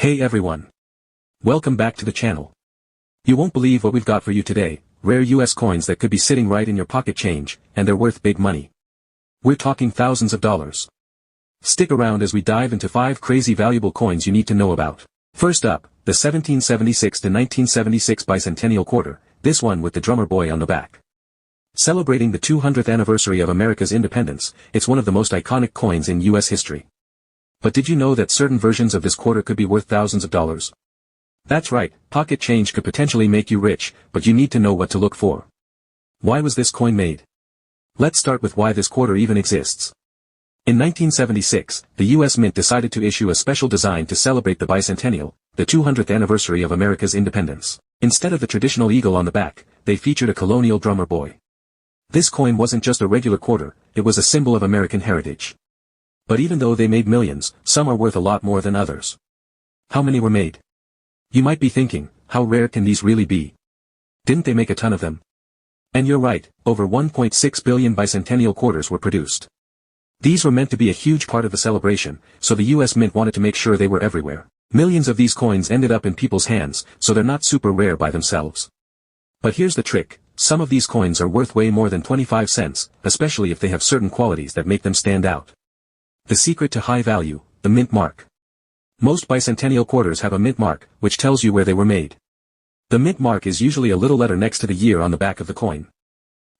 Hey everyone. Welcome back to the channel. You won't believe what we've got for you today, rare US coins that could be sitting right in your pocket change, and they're worth big money. We're talking thousands of dollars. Stick around as we dive into 5 crazy valuable coins you need to know about. First up, the 1776 to 1976 bicentennial quarter, this one with the drummer boy on the back. Celebrating the 200th anniversary of America's independence, it's one of the most iconic coins in US history. But did you know that certain versions of this quarter could be worth thousands of dollars? That's right, pocket change could potentially make you rich, but you need to know what to look for. Why was this coin made? Let's start with why this quarter even exists. In 1976, the US Mint decided to issue a special design to celebrate the bicentennial, the 200th anniversary of America's independence. Instead of the traditional eagle on the back, they featured a colonial drummer boy. This coin wasn't just a regular quarter, it was a symbol of American heritage. But even though they made millions, some are worth a lot more than others. How many were made? You might be thinking, how rare can these really be? Didn't they make a ton of them? And you're right, over 1.6 billion bicentennial quarters were produced. These were meant to be a huge part of the celebration, so the US Mint wanted to make sure they were everywhere. Millions of these coins ended up in people's hands, so they're not super rare by themselves. But here's the trick, some of these coins are worth way more than 25 cents, especially if they have certain qualities that make them stand out. The secret to high value, the mint mark. Most bicentennial quarters have a mint mark, which tells you where they were made. The mint mark is usually a little letter next to the year on the back of the coin.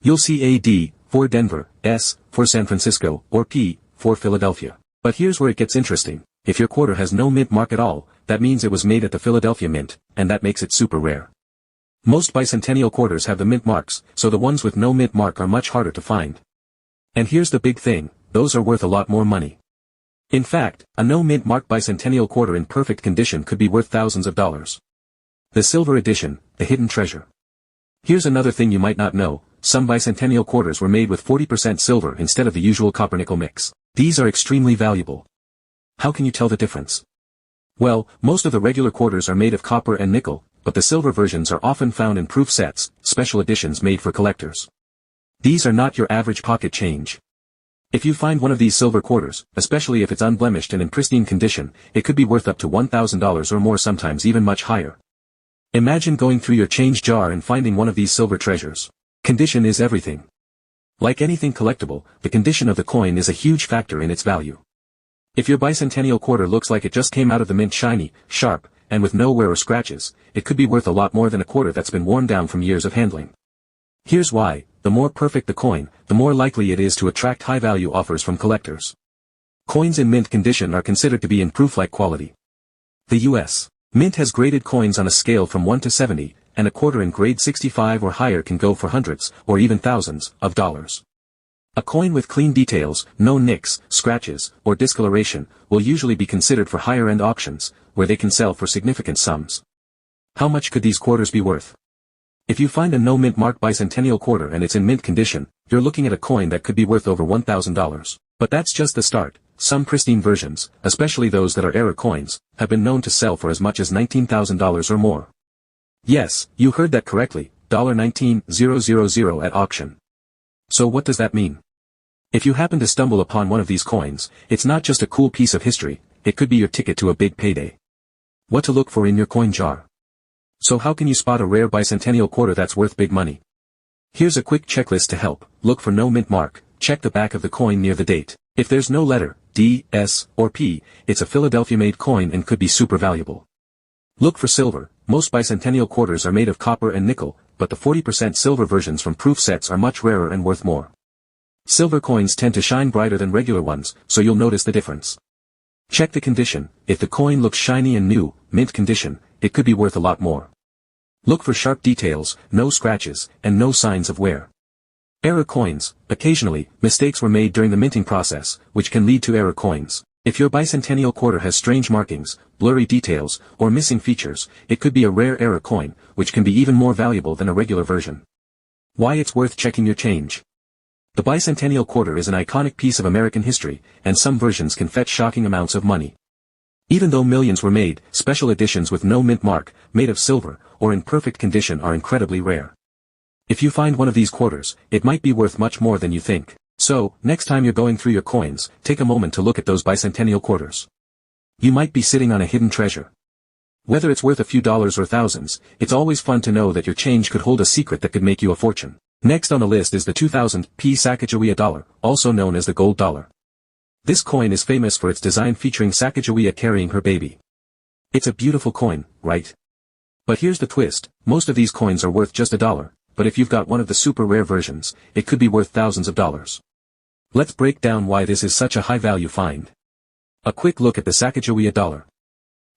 You'll see AD, for Denver, S, for San Francisco, or P, for Philadelphia. But here's where it gets interesting, if your quarter has no mint mark at all, that means it was made at the Philadelphia Mint, and that makes it super rare. Most bicentennial quarters have the mint marks, so the ones with no mint mark are much harder to find. And here's the big thing, those are worth a lot more money. In fact, a no mint mark bicentennial quarter in perfect condition could be worth thousands of dollars. The silver edition, the hidden treasure. Here's another thing you might not know, some bicentennial quarters were made with 40% silver instead of the usual copper-nickel mix. These are extremely valuable. How can you tell the difference? Well, most of the regular quarters are made of copper and nickel, but the silver versions are often found in proof sets, special editions made for collectors. These are not your average pocket change. If you find one of these silver quarters, especially if it's unblemished and in pristine condition, it could be worth up to $1,000 or more, sometimes even much higher. Imagine going through your change jar and finding one of these silver treasures. Condition is everything. Like anything collectible, the condition of the coin is a huge factor in its value. If your bicentennial quarter looks like it just came out of the mint shiny, sharp, and with no wear or scratches, it could be worth a lot more than a quarter that's been worn down from years of handling. Here's why, the more perfect the coin, the more likely it is to attract high-value offers from collectors. Coins in mint condition are considered to be in proof-like quality. The U.S. Mint has graded coins on a scale from 1 to 70, and a quarter in grade 65 or higher can go for hundreds, or even thousands, of dollars. A coin with clean details, no nicks, scratches, or discoloration, will usually be considered for higher-end auctions, where they can sell for significant sums. How much could these quarters be worth? If you find a no mint mark bicentennial quarter and it's in mint condition, you're looking at a coin that could be worth over $1,000. But that's just the start. Some pristine versions, especially those that are error coins, have been known to sell for as much as $19,000 or more. Yes, you heard that correctly, $19,000 at auction. So what does that mean? If you happen to stumble upon one of these coins, it's not just a cool piece of history, it could be your ticket to a big payday. What to look for in your coin jar? So how can you spot a rare bicentennial quarter that's worth big money? Here's a quick checklist to help. Look for no mint mark, check the back of the coin near the date. If there's no letter, D, S, or P, it's a Philadelphia-made coin and could be super valuable. Look for silver, most bicentennial quarters are made of copper and nickel, but the 40% silver versions from proof sets are much rarer and worth more. Silver coins tend to shine brighter than regular ones, so you'll notice the difference. Check the condition, if the coin looks shiny and new, mint condition, it could be worth a lot more. Look for sharp details, no scratches, and no signs of wear. Error coins, occasionally, mistakes were made during the minting process, which can lead to error coins. If your bicentennial quarter has strange markings, blurry details, or missing features, it could be a rare error coin, which can be even more valuable than a regular version. Why it's worth checking your change. The bicentennial quarter is an iconic piece of American history, and some versions can fetch shocking amounts of money. Even though millions were made, special editions with no mint mark, made of silver, or in perfect condition are incredibly rare. If you find one of these quarters, it might be worth much more than you think. So, next time you're going through your coins, take a moment to look at those bicentennial quarters. You might be sitting on a hidden treasure. Whether it's worth a few dollars or thousands, it's always fun to know that your change could hold a secret that could make you a fortune. Next on the list is the 2000 P Sacagawea dollar, also known as the gold dollar. This coin is famous for its design featuring Sacagawea carrying her baby. It's a beautiful coin, right? But here's the twist, most of these coins are worth just $1, but if you've got one of the super rare versions, it could be worth thousands of dollars. Let's break down why this is such a high value find. A quick look at the Sacagawea dollar.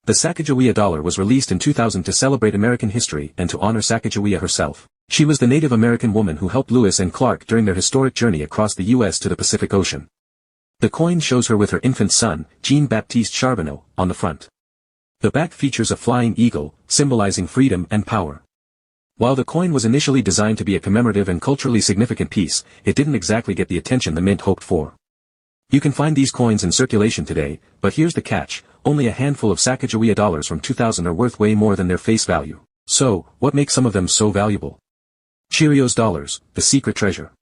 The Sacagawea dollar was released in 2000 to celebrate American history and to honor Sacagawea herself. She was the Native American woman who helped Lewis and Clark during their historic journey across the U.S. to the Pacific Ocean. The coin shows her with her infant son, Jean-Baptiste Charbonneau, on the front. The back features a flying eagle, symbolizing freedom and power. While the coin was initially designed to be a commemorative and culturally significant piece, it didn't exactly get the attention the mint hoped for. You can find these coins in circulation today, but here's the catch, only a handful of Sacagawea dollars from 2000 are worth way more than their face value. So, what makes some of them so valuable? Cheerios dollars, the secret treasure.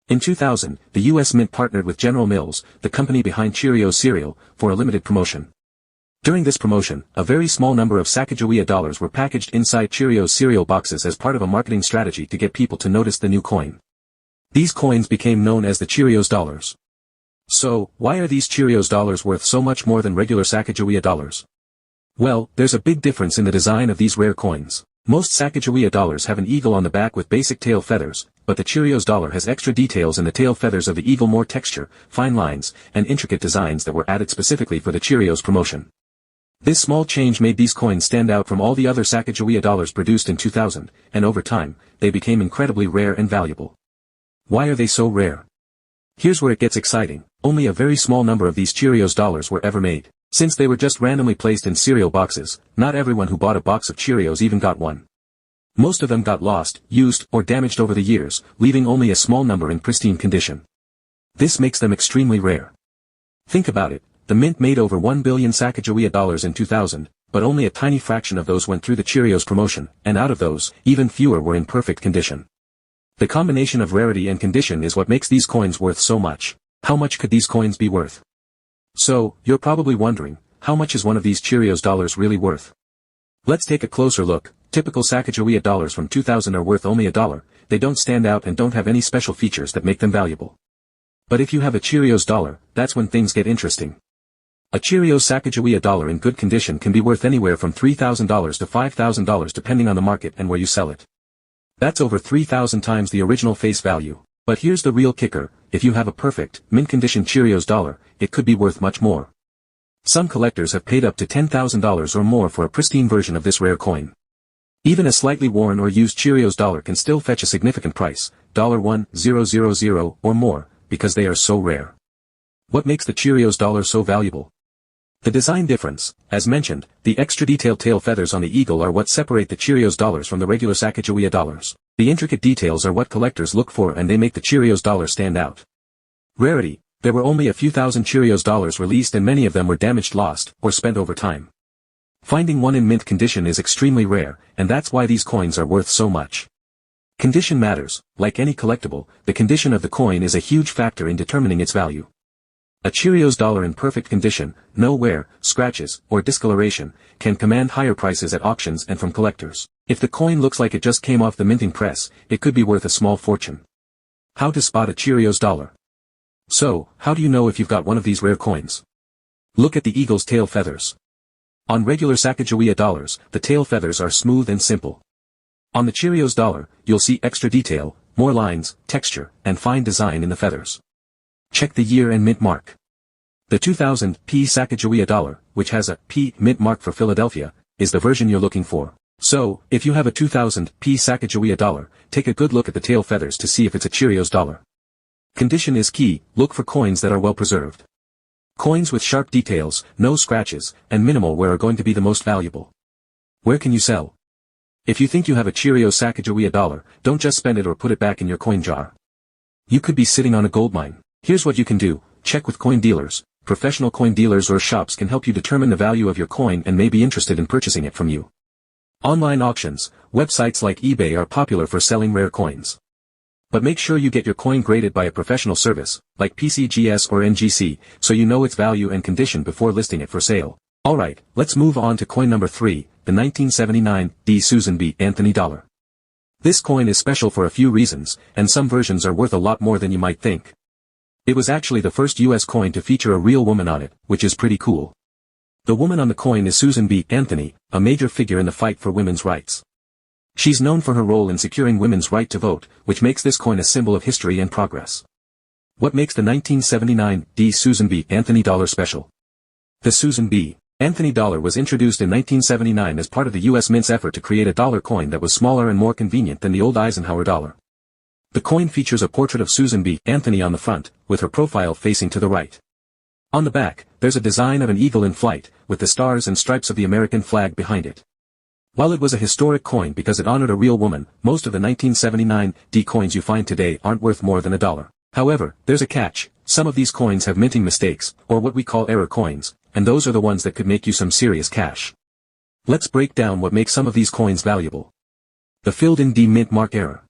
In 2000, the U.S. Mint partnered with General Mills, the company behind Cheerios cereal, for a limited promotion. During this promotion, a very small number of Sacagawea dollars were packaged inside Cheerios cereal boxes as part of a marketing strategy to get people to notice the new coin. These coins became known as the Cheerios dollars. So, why are these Cheerios dollars worth so much more than regular Sacagawea dollars? Well, there's a big difference in the design of these rare coins. Most Sacagawea dollars have an eagle on the back with basic tail feathers, but the Cheerios dollar has extra details in the tail feathers of the eagle, more texture, fine lines, and intricate designs that were added specifically for the Cheerios promotion. This small change made these coins stand out from all the other Sacagawea dollars produced in 2000, and over time, they became incredibly rare and valuable. Why are they so rare? Here's where it gets exciting, only a very small number of these Cheerios dollars were ever made. Since they were just randomly placed in cereal boxes, not everyone who bought a box of Cheerios even got one. Most of them got lost, used, or damaged over the years, leaving only a small number in pristine condition. This makes them extremely rare. Think about it, the mint made over 1 billion Sacagawea dollars in 2000, but only a tiny fraction of those went through the Cheerios promotion, and out of those, even fewer were in perfect condition. The combination of rarity and condition is what makes these coins worth so much. How much could these coins be worth? So, you're probably wondering, how much is one of these Cheerios dollars really worth? Let's take a closer look. Typical Sacagawea dollars from 2000 are worth only $1, they don't stand out and don't have any special features that make them valuable. But if you have a Cheerios dollar, that's when things get interesting. A Cheerios Sacagawea dollar in good condition can be worth anywhere from $3,000 to $5,000 depending on the market and where you sell it. That's over 3,000 times the original face value. But here's the real kicker, if you have a perfect, mint-condition Cheerios dollar, it could be worth much more. Some collectors have paid up to $10,000 or more for a pristine version of this rare coin. Even a slightly worn or used Cheerios dollar can still fetch a significant price, $1,000 or more, because they are so rare. What makes the Cheerios dollar so valuable? The design difference, as mentioned, the extra detailed tail feathers on the eagle are what separate the Cheerios dollars from the regular Sacagawea dollars. The intricate details are what collectors look for and they make the Cheerios dollar stand out. Rarity, there were only a few thousand Cheerios dollars released and many of them were damaged, lost, or spent over time. Finding one in mint condition is extremely rare, and that's why these coins are worth so much. Condition matters, like any collectible, the condition of the coin is a huge factor in determining its value. A Cheerios dollar in perfect condition, no wear, scratches, or discoloration, can command higher prices at auctions and from collectors. If the coin looks like it just came off the minting press, it could be worth a small fortune. How to spot a Cheerios dollar? So, how do you know if you've got one of these rare coins? Look at the eagle's tail feathers. On regular Sacagawea dollars, the tail feathers are smooth and simple. On the Cheerios dollar, you'll see extra detail, more lines, texture, and fine design in the feathers. Check the year and mint mark. The 2000 P Sacagawea dollar, which has a P mint mark for Philadelphia, is the version you're looking for. So, if you have a 2000 P Sacagawea dollar, take a good look at the tail feathers to see if it's a Cheerios dollar. Condition is key, look for coins that are well preserved. Coins with sharp details, no scratches, and minimal wear are going to be the most valuable. Where can you sell? If you think you have a Cheerios Sacagawea dollar, don't just spend it or put it back in your coin jar. You could be sitting on a goldmine. Here's what you can do, check with coin dealers. Professional coin dealers or shops can help you determine the value of your coin and may be interested in purchasing it from you. Online auctions, websites like eBay are popular for selling rare coins. But make sure you get your coin graded by a professional service, like PCGS or NGC, so you know its value and condition before listing it for sale. Alright, let's move on to coin number 3, the 1979 D. Susan B. Anthony dollar. This coin is special for a few reasons, and some versions are worth a lot more than you might think. It was actually the first US coin to feature a real woman on it, which is pretty cool. The woman on the coin is Susan B. Anthony, a major figure in the fight for women's rights. She's known for her role in securing women's right to vote, which makes this coin a symbol of history and progress. What makes the 1979 D. Susan B. Anthony dollar special? The Susan B. Anthony dollar was introduced in 1979 as part of the U.S. Mint's effort to create a dollar coin that was smaller and more convenient than the old Eisenhower dollar. The coin features a portrait of Susan B. Anthony on the front, with her profile facing to the right. On the back, there's a design of an eagle in flight, with the stars and stripes of the American flag behind it. While it was a historic coin because it honored a real woman, most of the 1979 D coins you find today aren't worth more than $1. However, there's a catch: some of these coins have minting mistakes, or what we call error coins, and those are the ones that could make you some serious cash. Let's break down what makes some of these coins valuable. The filled-in D mint mark error.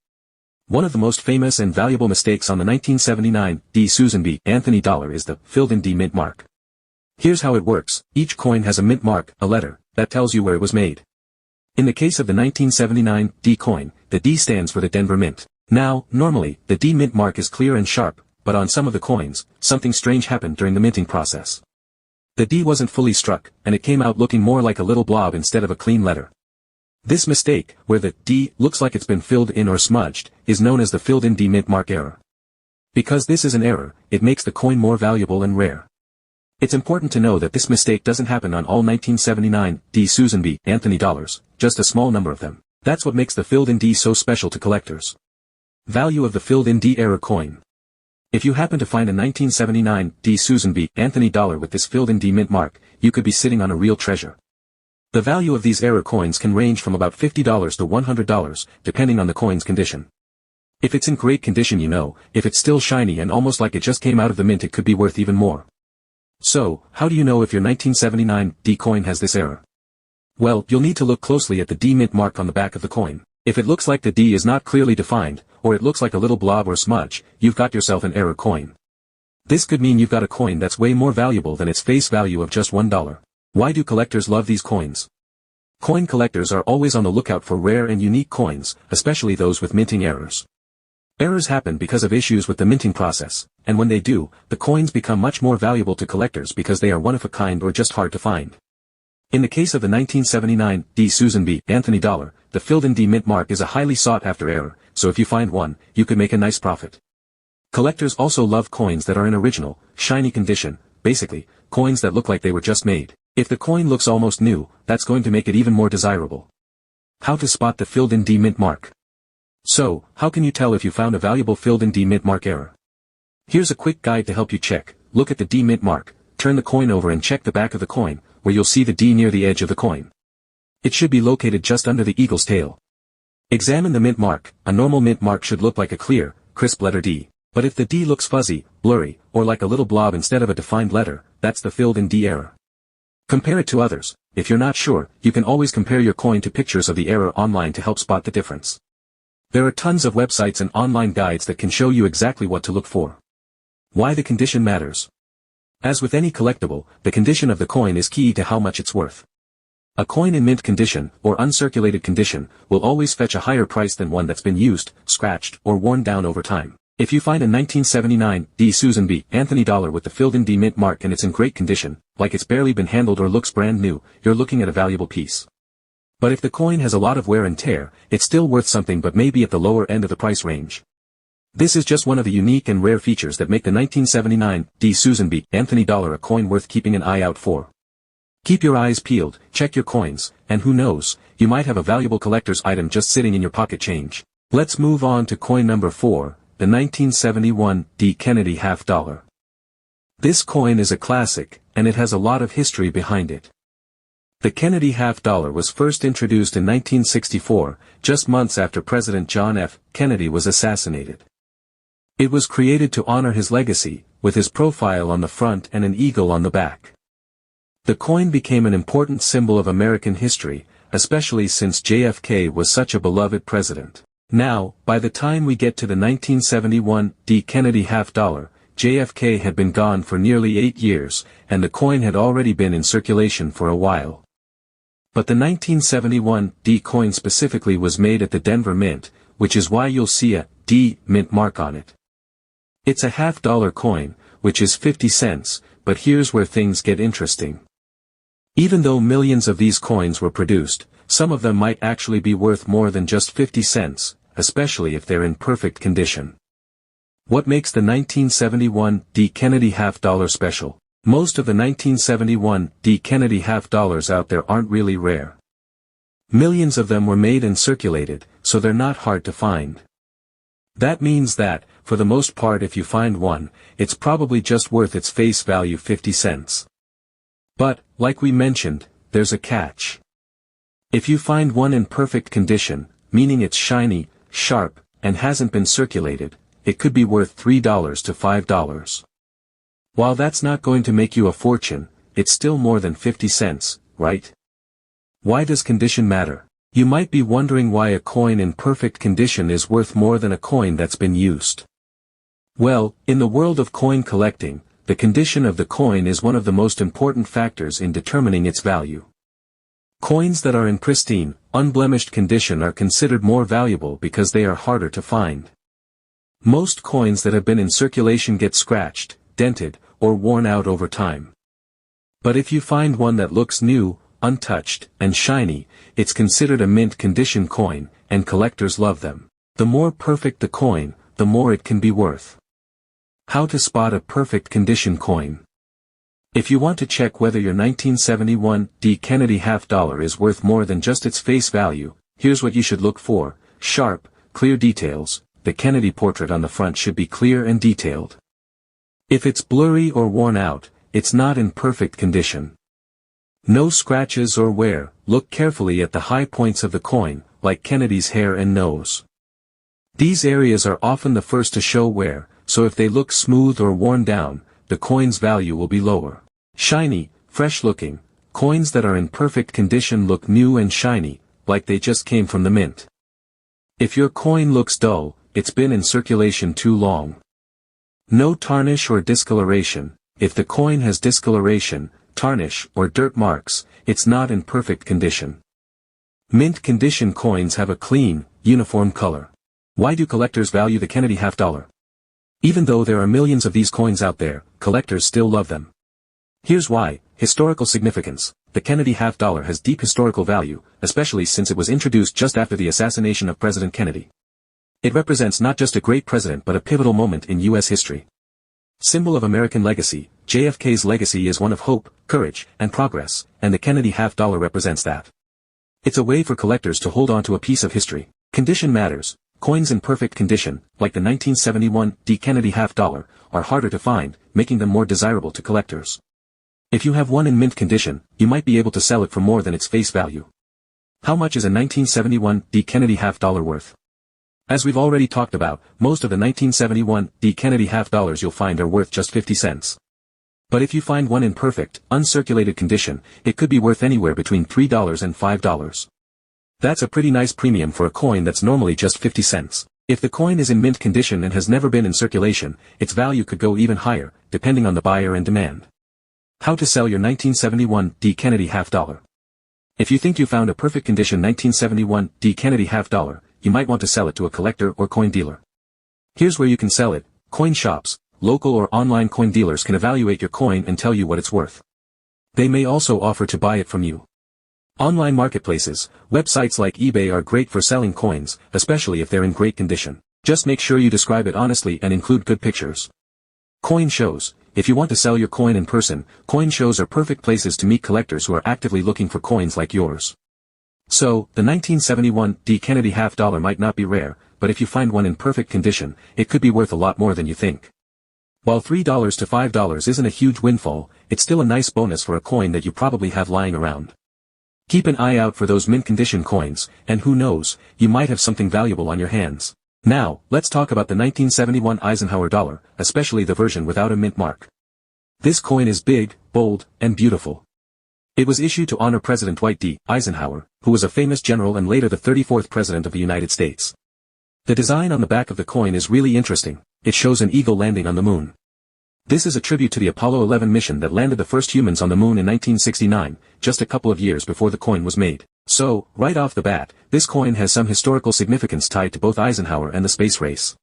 One of the most famous and valuable mistakes on the 1979 D. Susan B. Anthony dollar is the filled-in D mint mark. Here's how it works: each coin has a mint mark, a letter, that tells you where it was made. In the case of the 1979 D coin, the D stands for the Denver Mint. Now, normally, the D mint mark is clear and sharp, but on some of the coins, something strange happened during the minting process. The D wasn't fully struck, and it came out looking more like a little blob instead of a clean letter. This mistake, where the D looks like it's been filled in or smudged, is known as the filled-in D mint mark error. Because this is an error, it makes the coin more valuable and rare. It's important to know that this mistake doesn't happen on all 1979 D. Susan B. Anthony dollars, just a small number of them. That's what makes the filled-in D so special to collectors. Value of the filled-in D error coin. If you happen to find a 1979 D. Susan B. Anthony dollar with this filled-in D mint mark, you could be sitting on a real treasure. The value of these error coins can range from about $50 to $100, depending on the coin's condition. If it's in great condition, if it's still shiny and almost like it just came out of the mint, it could be worth even more. So, how do you know if your 1979 D coin has this error? Well, you'll need to look closely at the D mint mark on the back of the coin. If it looks like the D is not clearly defined, or it looks like a little blob or smudge, you've got yourself an error coin. This could mean you've got a coin that's way more valuable than its face value of just $1. Why do collectors love these coins? Coin collectors are always on the lookout for rare and unique coins, especially those with minting errors. Errors happen because of issues with the minting process, and when they do, the coins become much more valuable to collectors because they are one of a kind or just hard to find. In the case of the 1979 D. Susan B. Anthony dollar, the filled-in D mint mark is a highly sought-after error, so if you find one, you could make a nice profit. Collectors also love coins that are in original, shiny condition, basically, coins that look like they were just made. If the coin looks almost new, that's going to make it even more desirable. How to spot the filled-in D mint mark. So, how can you tell if you found a valuable filled-in D mint mark error? Here's a quick guide to help you check. Look at the D mint mark, turn the coin over and check the back of the coin, where you'll see the D near the edge of the coin. It should be located just under the eagle's tail. Examine the mint mark. A normal mint mark should look like a clear, crisp letter D. But if the D looks fuzzy, blurry, or like a little blob instead of a defined letter, that's the filled-in D error. Compare it to others. If you're not sure, you can always compare your coin to pictures of the error online to help spot the difference. There are tons of websites and online guides that can show you exactly what to look for. Why the condition matters. As with any collectible, the condition of the coin is key to how much it's worth. A coin in mint condition, or uncirculated condition, will always fetch a higher price than one that's been used, scratched, or worn down over time. If you find a 1979 D. Susan B. Anthony dollar with the filled-in D mint mark and it's in great condition, like it's barely been handled or looks brand new, you're looking at a valuable piece. But if the coin has a lot of wear and tear, it's still worth something but maybe at the lower end of the price range. This is just one of the unique and rare features that make the 1979 D. Susan B. Anthony dollar a coin worth keeping an eye out for. Keep your eyes peeled, check your coins, and who knows, you might have a valuable collector's item just sitting in your pocket change. Let's move on to coin number 4, the 1971 D. Kennedy half dollar. This coin is a classic, and it has a lot of history behind it. The Kennedy half dollar was first introduced in 1964, just months after President John F. Kennedy was assassinated. It was created to honor his legacy, with his profile on the front and an eagle on the back. The coin became an important symbol of American history, especially since JFK was such a beloved president. Now, by the time we get to the 1971 D. Kennedy half dollar, JFK had been gone for nearly 8 years, and the coin had already been in circulation for a while. But the 1971 D coin specifically was made at the Denver Mint, which is why you'll see a D mint mark on it. It's a $50 coin, which is 50 cents, but here's where things get interesting. Even though millions of these coins were produced, some of them might actually be worth more than just 50 cents, especially if they're in perfect condition. What makes the 1971 D Kennedy $50 special? Most of the 1971 D Kennedy $50 out there aren't really rare. Millions of them were made and circulated, so they're not hard to find. That means that, for the most part, if you find one, it's probably just worth its face value 50 cents. But, like we mentioned, there's a catch. If you find one in perfect condition, meaning it's shiny, sharp, and hasn't been circulated, it could be worth $3 to $5. While that's not going to make you a fortune, it's still more than 50 cents, right? Why does condition matter? You might be wondering why a coin in perfect condition is worth more than a coin that's been used. Well, in the world of coin collecting, the condition of the coin is one of the most important factors in determining its value. Coins that are in pristine, unblemished condition are considered more valuable because they are harder to find. Most coins that have been in circulation get scratched, dented, or worn out over time. But if you find one that looks new, untouched, and shiny, it's considered a mint condition coin, and collectors love them. The more perfect the coin, the more it can be worth. How to spot a perfect condition coin? If you want to check whether your 1971 D Kennedy $50 is worth more than just its face value, here's what you should look for: sharp, clear details. The Kennedy portrait on the front should be clear and detailed. If it's blurry or worn out, it's not in perfect condition. No scratches or wear. Look carefully at the high points of the coin, like Kennedy's hair and nose. These areas are often the first to show wear, so if they look smooth or worn down, the coin's value will be lower. Shiny, fresh-looking. Coins that are in perfect condition look new and shiny, like they just came from the mint. If your coin looks dull, it's been in circulation too long. No tarnish or discoloration. If the coin has discoloration, tarnish, or dirt marks, it's not in perfect condition. Mint condition coins have a clean, uniform color. Why do collectors value the Kennedy $50? Even though there are millions of these coins out there, collectors still love them. Here's why. Historical significance. The Kennedy $50 has deep historical value, especially since it was introduced just after the assassination of President Kennedy. It represents not just a great president but a pivotal moment in U.S. history. Symbol of American legacy, JFK's legacy is one of hope, courage, and progress, and the Kennedy $50 represents that. It's a way for collectors to hold on to a piece of history. Condition matters. Coins in perfect condition, like the 1971 D Kennedy $50, are harder to find, making them more desirable to collectors. If you have one in mint condition, you might be able to sell it for more than its face value. How much is a 1971 D Kennedy $50 worth? As we've already talked about, most of the 1971 D Kennedy $50 you'll find are worth just 50 cents. But if you find one in perfect, uncirculated condition, it could be worth anywhere between $3 and $5. That's a pretty nice premium for a coin that's normally just 50 cents. If the coin is in mint condition and has never been in circulation, its value could go even higher, depending on the buyer and demand. How to sell your 1971 D Kennedy $50? If you think you found a perfect condition 1971 D Kennedy $50, you might want to sell it to a collector or coin dealer. Here's where you can sell it. Coin shops, local or online coin dealers can evaluate your coin and tell you what it's worth. They may also offer to buy it from you. Online marketplaces, websites like eBay are great for selling coins, especially if they're in great condition. Just make sure you describe it honestly and include good pictures. Coin shows. If you want to sell your coin in person, coin shows are perfect places to meet collectors who are actively looking for coins like yours. So, the 1971 D Kennedy $50 might not be rare, but if you find one in perfect condition, it could be worth a lot more than you think. While $3 to $5 isn't a huge windfall, it's still a nice bonus for a coin that you probably have lying around. Keep an eye out for those mint condition coins, and who knows, you might have something valuable on your hands. Now, let's talk about the 1971 Eisenhower dollar, especially the version without a mint mark. This coin is big, bold, and beautiful. It was issued to honor President Dwight D. Eisenhower, who was a famous general and later the 34th President of the United States. The design on the back of the coin is really interesting. It shows an eagle landing on the moon. This is a tribute to the Apollo 11 mission that landed the first humans on the moon in 1969, just a couple of years before the coin was made. So, right off the bat, this coin has some historical significance tied to both Eisenhower and the space race.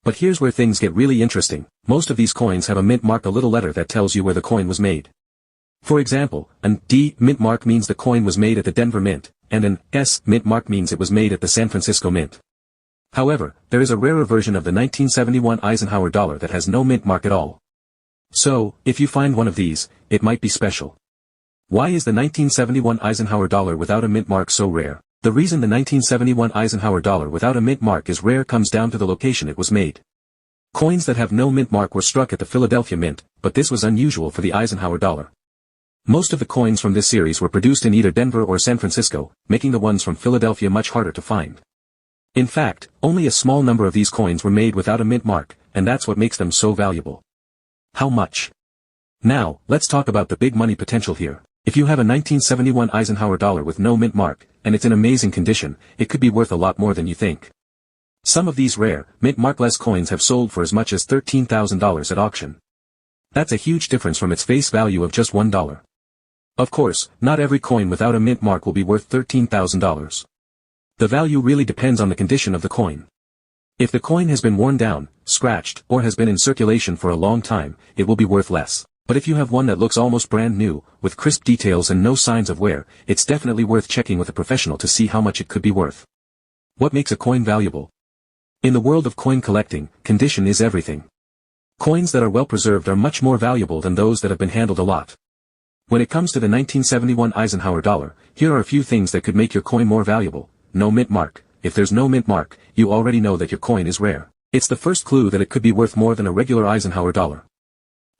But here's where things get really interesting. Most of these coins have a mint mark, a little letter that tells you where the coin was made. For example, an D mint mark means the coin was made at the Denver Mint, and an S mint mark means it was made at the San Francisco Mint. However, there is a rarer version of the 1971 Eisenhower dollar that has no mint mark at all. So, if you find one of these, it might be special. Why is the 1971 Eisenhower dollar without a mint mark so rare? The reason the 1971 Eisenhower dollar without a mint mark is rare comes down to the location it was made. Coins that have no mint mark were struck at the Philadelphia Mint, but this was unusual for the Eisenhower dollar. Most of the coins from this series were produced in either Denver or San Francisco, making the ones from Philadelphia much harder to find. In fact, only a small number of these coins were made without a mint mark, and that's what makes them so valuable. How much? Now, let's talk about the big money potential here. If you have a 1971 Eisenhower dollar with no mint mark, and it's in amazing condition, it could be worth a lot more than you think. Some of these rare, mint markless coins have sold for as much as $13,000 at auction. That's a huge difference from its face value of just $1. Of course, not every coin without a mint mark will be worth $13,000. The value really depends on the condition of the coin. If the coin has been worn down, scratched, or has been in circulation for a long time, it will be worth less. But if you have one that looks almost brand new, with crisp details and no signs of wear, it's definitely worth checking with a professional to see how much it could be worth. What makes a coin valuable? In the world of coin collecting, condition is everything. Coins that are well preserved are much more valuable than those that have been handled a lot. When it comes to the 1971 Eisenhower dollar, here are a few things that could make your coin more valuable. No mint mark. If there's no mint mark, you already know that your coin is rare. It's the first clue that it could be worth more than a regular Eisenhower dollar.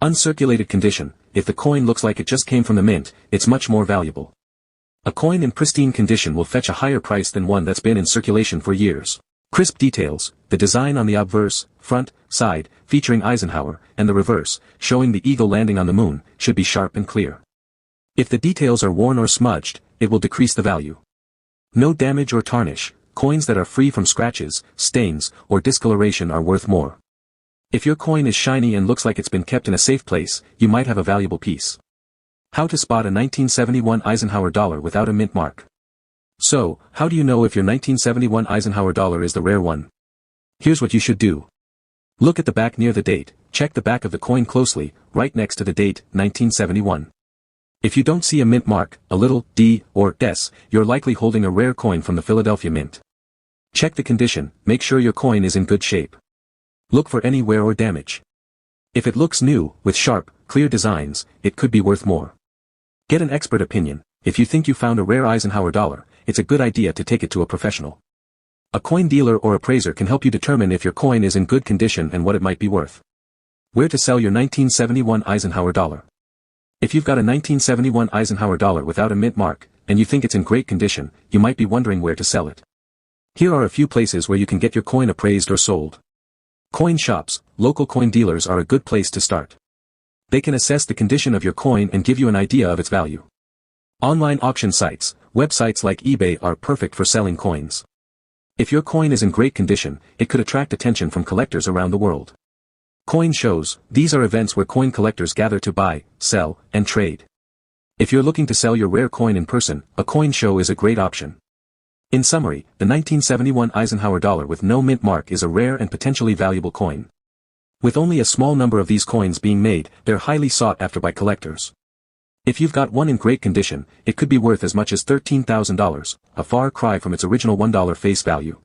Uncirculated condition. If the coin looks like it just came from the mint, it's much more valuable. A coin in pristine condition will fetch a higher price than one that's been in circulation for years. Crisp details. The design on the obverse, front, side, featuring Eisenhower, and the reverse, showing the eagle landing on the moon, should be sharp and clear. If the details are worn or smudged, it will decrease the value. No damage or tarnish. Coins that are free from scratches, stains, or discoloration are worth more. If your coin is shiny and looks like it's been kept in a safe place, you might have a valuable piece. How to spot a 1971 Eisenhower dollar without a mint mark. So, how do you know if your 1971 Eisenhower dollar is the rare one? Here's what you should do. Look at the back near the date, check the back of the coin closely, right next to the date, 1971. If you don't see a mint mark, a little D or S, you're likely holding a rare coin from the Philadelphia Mint. Check the condition, make sure your coin is in good shape. Look for any wear or damage. If it looks new, with sharp, clear designs, it could be worth more. Get an expert opinion. If you think you found a rare Eisenhower dollar, it's a good idea to take it to a professional. A coin dealer or appraiser can help you determine if your coin is in good condition and what it might be worth. Where to sell your 1971 Eisenhower dollar. If you've got a 1971 Eisenhower dollar without a mint mark, and you think it's in great condition, you might be wondering where to sell it. Here are a few places where you can get your coin appraised or sold. Coin shops, local coin dealers are a good place to start. They can assess the condition of your coin and give you an idea of its value. Online auction sites, websites like eBay are perfect for selling coins. If your coin is in great condition, it could attract attention from collectors around the world. Coin shows, these are events where coin collectors gather to buy, sell, and trade. If you're looking to sell your rare coin in person, a coin show is a great option. In summary, the 1971 Eisenhower dollar with no mint mark is a rare and potentially valuable coin. With only a small number of these coins being made, they're highly sought after by collectors. If you've got one in great condition, it could be worth as much as $13,000, a far cry from its original $1 face value.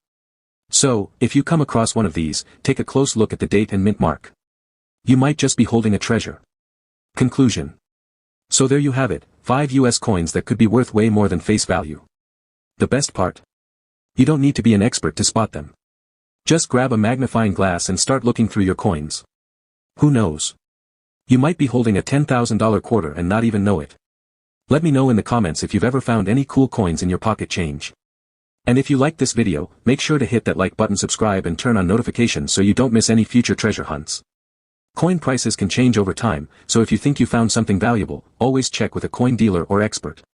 So, if you come across one of these, take a close look at the date and mint mark. You might just be holding a treasure. Conclusion. So there you have it, 5 US coins that could be worth way more than face value. The best part? You don't need to be an expert to spot them. Just grab a magnifying glass and start looking through your coins. Who knows? You might be holding a $10,000 quarter and not even know it. Let me know in the comments if you've ever found any cool coins in your pocket change. And if you liked this video, make sure to hit that like button, subscribe and turn on notifications so you don't miss any future treasure hunts. Coin prices can change over time, so if you think you found something valuable, always check with a coin dealer or expert.